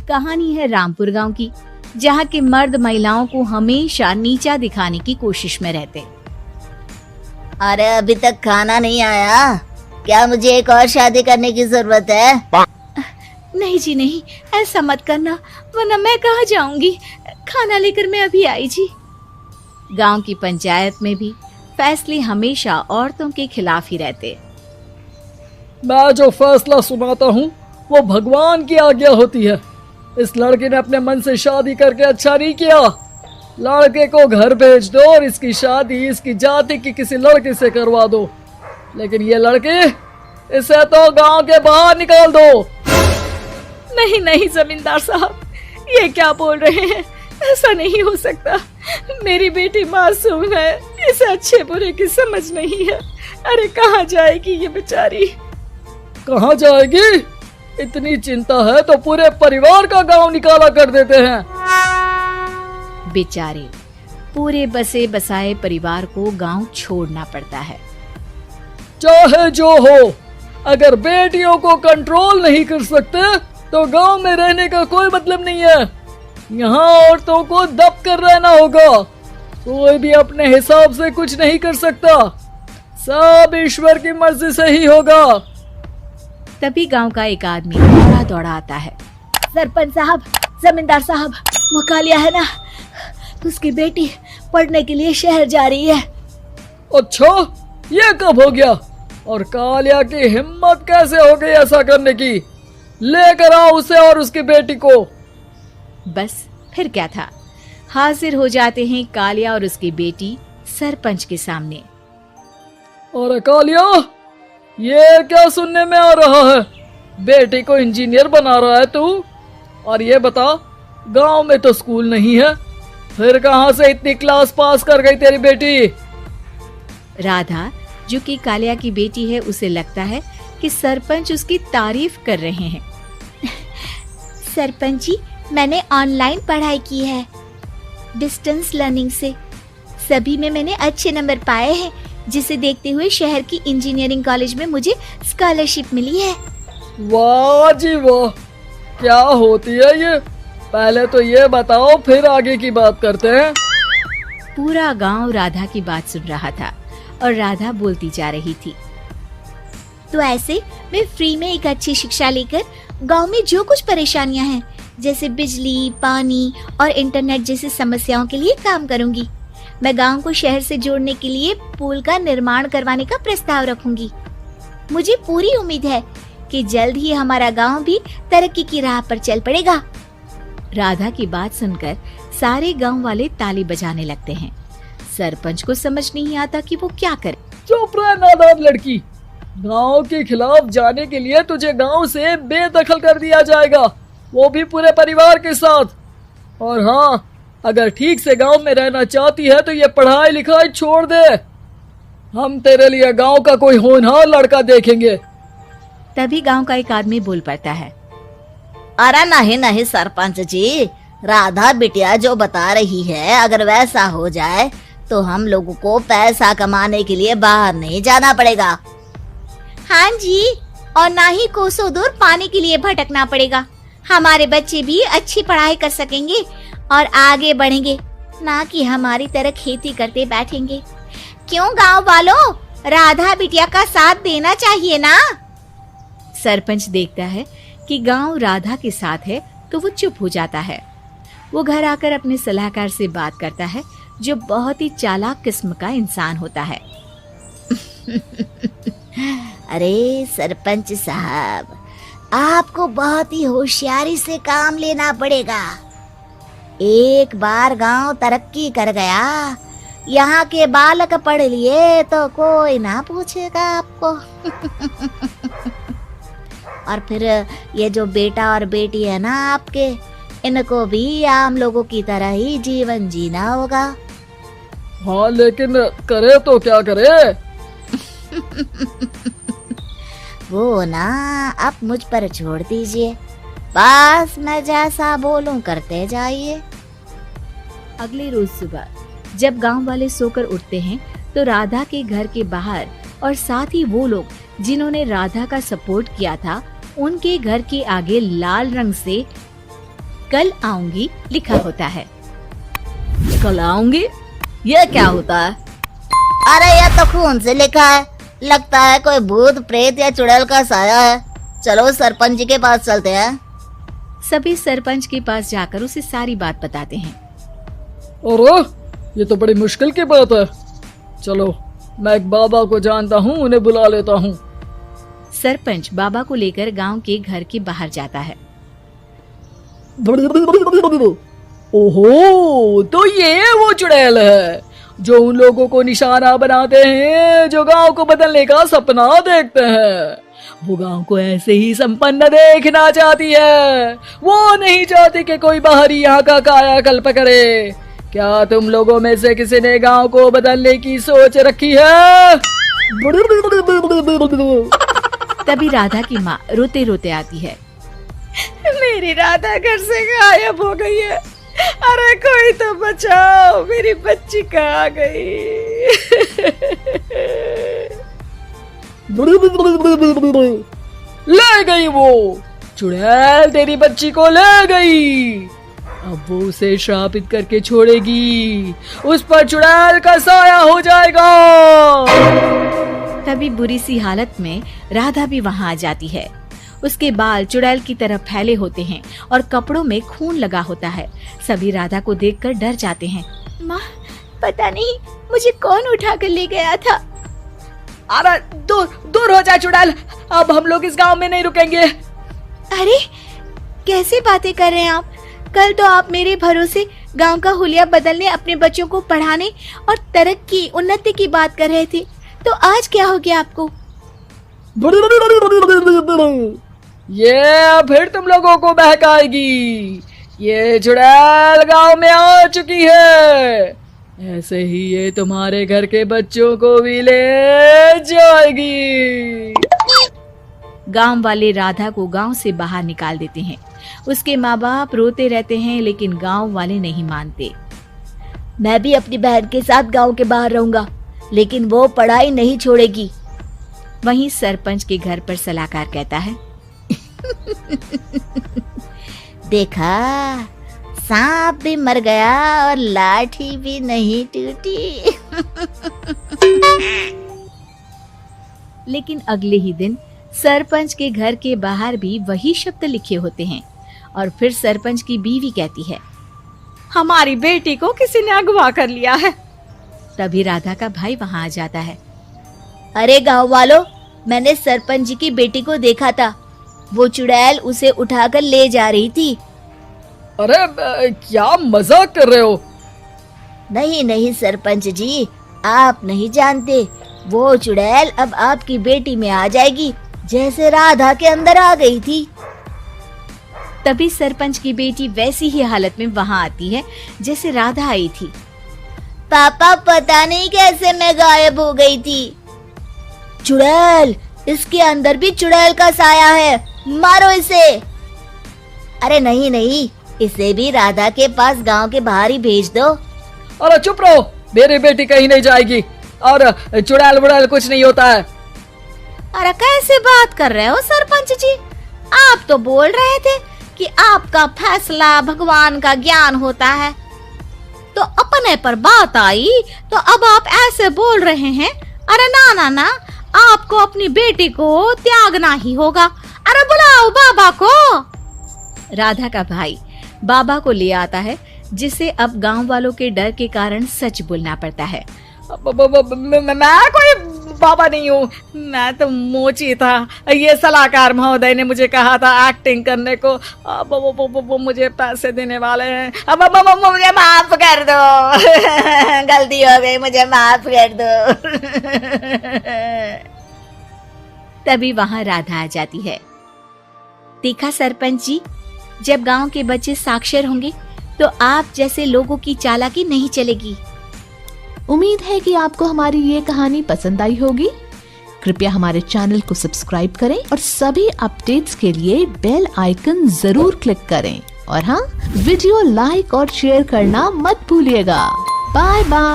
कहानी है रामपुर गांव की, जहां के मर्द महिलाओं को हमेशा नीचा दिखाने की कोशिश में रहते। अरे अभी तक खाना नहीं आया, क्या मुझे एक और शादी करने की जरूरत है? नहीं जी नहीं, ऐसा मत करना, वरना मैं कहाँ जाऊंगी। खाना लेकर मैं अभी आई जी। गांव की पंचायत में भी फैसले हमेशा औरतों के खिलाफ ही रहते। मैं जो फैसला सुनाता हूँ वो भगवान की आज्ञा होती है। इस लड़के ने अपने मन से शादी करके अच्छा नहीं किया। लड़के को घर भेज दो और इसकी शादी इसकी जाति की किसी लड़के से करवा दो, लेकिन ये लड़के, इसे तो गांव के बाहर निकाल दो। नहीं नहीं जमींदार साहब, ये क्या बोल रहे हैं? ऐसा नहीं हो सकता। मेरी बेटी मासूम है, इसे अच्छे बुरे की समझ नहीं है। अरे कहाँ जाएगी ये बेचारी? कहाँ जाएगी? इतनी चिंता है तो पूरे परिवार का गांव निकाला कर देते हैं। बेचारे पूरे बसे बसाए परिवार को गांव छोड़ना पड़ता है। चाहे जो हो, अगर बेटियों को कंट्रोल नहीं कर सकते तो गांव में रहने का कोई मतलब नहीं है। यहाँ औरतों को दब कर रहना होगा। कोई भी अपने हिसाब से कुछ नहीं कर सकता, सब ईश्वर की मर्जी से ही होगा। तभी गांव का एक आदमी दौड़ा दौड़ा आता है। सरपंच साहब, जमींदार साहब, वो कालिया है ना, उसकी बेटी पढ़ने के लिए शहर जा रही है। अच्छा, ये कब हो गया? और कालिया की हिम्मत कैसे हो गई ऐसा करने की? लेकर आओ उसे और उसकी बेटी को। बस फिर क्या था, हाजिर हो जाते हैं कालिया और उसकी बेटी सरपंच के सामने। और कालिया, ये क्या सुनने में आ रहा है? बेटी को इंजीनियर बना रहा है तू? और ये बता, गांव में तो स्कूल नहीं है, फिर कहां से इतनी क्लास पास कर गई तेरी बेटी? राधा, जो कि कालिया की बेटी है, उसे लगता है कि सरपंच उसकी तारीफ कर रहे हैं। सरपंच जी, मैंने ऑनलाइन पढ़ाई की है, डिस्टेंस लर्निंग से। सभी में मैंने अच्छे नंबर पाए हैं, जिसे देखते हुए शहर की इंजीनियरिंग कॉलेज में मुझे स्कॉलरशिप मिली है। वाह जी वाह, क्या होती है ये? पहले तो ये बताओ, फिर आगे की बात करते हैं। पूरा गांव राधा की बात सुन रहा था और राधा बोलती जा रही थी। तो ऐसे मैं फ्री में एक अच्छी शिक्षा लेकर गांव में जो कुछ परेशानियां हैं, जैसे बिजली, पानी और इंटरनेट जैसी समस्याओं के लिए काम करूंगी। मैं गांव को शहर से जोड़ने के लिए पुल का निर्माण करवाने का प्रस्ताव रखूंगी। मुझे पूरी उम्मीद है कि जल्द ही हमारा गांव भी तरक्की की राह पर चल पड़ेगा। राधा की बात सुनकर सारे गांव वाले ताली बजाने लगते हैं। सरपंच को समझ नहीं आता कि वो क्या करे। चुप रह नादान लड़की, गांव के खिलाफ जाने के लिए तुझे गांव से बेदखल कर दिया जाएगा, वो भी पूरे परिवार के साथ। और हाँ, अगर ठीक से गांव में रहना चाहती है तो ये पढ़ाई लिखाई छोड़ दे। हम तेरे लिए गांव का कोई होनहार लड़का देखेंगे। तभी गांव का एक आदमी बोल पड़ता है। अरे नहीं नहीं सरपंच जी, राधा बिटिया जो बता रही है, अगर वैसा हो जाए तो हम लोगों को पैसा कमाने के लिए बाहर नहीं जाना पड़ेगा। हाँ जी, और ना ही कोसों दूर पानी के लिए भटकना पड़ेगा। हमारे बच्चे भी अच्छी पढ़ाई कर सकेंगे और आगे बढ़ेंगे, ना कि हमारी तरह खेती करते बैठेंगे। क्यों गांव वालों, राधा बिटिया का साथ देना चाहिए ना। सरपंच देखता है कि गांव राधा के साथ है तो वो चुप हो जाता है। वो घर आकर अपने सलाहकार से बात करता है, जो बहुत ही चालाक किस्म का इंसान होता है। अरे सरपंच साहब, आपको बहुत ही होशियारी से काम लेना पड़ेगा। एक बार गांव तरक्की कर गया, यहाँ के बालक पढ़ लिए तो कोई ना पूछेगा आपको। और फिर ये जो बेटा और बेटी है ना आपके, इनको भी आम लोगों की तरह ही जीवन जीना होगा। हाँ, लेकिन करे तो क्या करे? वो ना आप मुझ पर छोड़ दीजिए, बस मैं जैसा बोलूं करते जाइए। अगले रोज सुबह जब गांव वाले सोकर उठते हैं तो राधा के घर के बाहर और साथ ही वो लोग जिन्होंने राधा का सपोर्ट किया था, उनके घर के आगे लाल रंग से कल आऊंगी लिखा होता है। कल आऊंगी, ये क्या होता है? अरे यह तो खून से लिखा है, लगता है कोई भूत प्रेत या चुड़ैल का साया है। चलो सरपंच जी के पास चलते हैं। सभी सरपंच के पास जाकर उसे सारी बात बताते हैं। अरे ये तो बड़ी मुश्किल की बात है। चलो मैं एक बाबा को जानता हूँ, उन्हें बुला लेता हूँ। सरपंच बाबा को लेकर गांव के घर के बाहर जाता है। ओहो, तो ये वो चुड़ैल है जो उन लोगों को निशाना बनाते हैं जो गांव को बदलने का सपना देखते हैं। वो गांव को ऐसे ही संपन्न देखना चाहती है, वो नहीं चाहती कि कोई बाहरी यहाँ का कायाकल्प करे। क्या तुम लोगों में से किसी ने गांव को बदलने की सोच रखी है? तभी राधा की माँ रोते रोते आती है। मेरी राधा घर से गायब हो गई है। अरे कोई तो बचाओ, मेरी बच्ची कहाँ गई? ले गई वो चुड़ैल, तेरी बच्ची को ले गई। अब वो उसे श्रापित करके छोड़ेगी, उस पर चुड़ैल का साया हो जाएगा। तभी बुरी सी हालत में राधा भी वहाँ आ जाती है। उसके बाल चुड़ैल की तरह फैले होते हैं और कपड़ों में खून लगा होता है। सभी राधा को देखकर डर जाते हैं। माँ, पता नहीं मुझे कौन उठा कर ले गया था। अरे दूर दूर हो जा चुड़ैल, अब हम लोग इस गांव में नहीं रुकेंगे। अरे कैसी बातें कर रहे हैं आप? कल तो आप मेरे भरोसे गांव का हुलिया बदलने, अपने बच्चों को पढ़ाने और तरक्की उन्नति की बात कर रहे थे, तो आज क्या हो गया आपको? ये फिर तुम लोगों को बहकाएगी। ये चुड़ैल गांव में आ चुकी है, ऐसे ही ये तुम्हारे घर के बच्चों को भी ले जाएगी। गांव वाले राधा को गांव से बाहर निकाल देते हैं। उसके माँ बाप रोते रहते हैं, लेकिन गांव वाले नहीं मानते। मैं भी अपनी बहन के साथ गांव के बाहर रहूंगा, लेकिन वो पढ़ाई नहीं छोड़ेगी। वहीं सरपंच के घर पर सलाहकार कहता है। देखा, सांप भी मर गया और लाठी भी नहीं टूटी। लेकिन अगले ही दिन सरपंच के घर के बाहर भी वही शब्द लिखे होते हैं। और फिर सरपंच की बीवी कहती है, हमारी बेटी को किसी ने अगवा कर लिया है। तभी राधा का भाई वहाँ आ जाता है। अरे गांव वालों, मैंने सरपंच जी की बेटी को देखा था। वो चुड़ैल उसे उठाकर ले जा रही थी। अरे क्या मजाक कर रहे हो? नहीं नहीं सरपंच जी, आप नहीं जानते। वो चुड़ैल अब आपकी बेटी में आ जाएगी, जैसे राधा के अंदर आ गई थी। तभी सरपंच की बेटी वैसी ही हालत में वहाँ आती है जैसे राधा आई थी। पापा, पता नहीं कैसे मैं गायब हो गई थी। चुड़ैल, इसके अंदर भी चुड़ैल का साया है, मारो इसे। अरे नहीं नहीं, इसे भी राधा के पास गांव के बाहर ही भेज दो। अरे चुप रहो, मेरी बेटी कहीं नहीं जाएगी और चुड़ैल बुड़ैल कुछ नहीं होता है। अरे कैसे बात कर रहे हो सरपंच जी? आप तो बोल रहे थे कि आपका फैसला भगवान का ज्ञान होता है, तो अपने पर बात आई तो अब आप ऐसे बोल रहे हैं। अरे ना ना ना, आपको अपनी बेटी को त्यागना ही होगा। अरे बुलाओ बाबा को। राधा का भाई बाबा को ले आता है, जिसे अब गांव वालों के डर के कारण सच बोलना पड़ता है। मैं कोई बाबा नहीं हूँ, मैं तो मोची था। ये सलाहकार महोदय ने मुझे कहा था एक्टिंग करने को। वो मुझे पैसे देने वाले हैं। अब मुझे माफ कर दो। गलती हो गई, मुझे माफ कर दो। तभी वहाँ राधा आ जाती है। देखा सरपंच जी, जब गांव के बच्चे साक्षर होंगे तो आप जैसे लोगों की चालाकी नहीं चलेगी। उम्मीद है कि आपको हमारी ये कहानी पसंद आई होगी। कृपया हमारे चैनल को सब्सक्राइब करें और सभी अपडेट्स के लिए बेल आइकन जरूर क्लिक करें। और हाँ, वीडियो लाइक और शेयर करना मत भूलिएगा। Bye bye.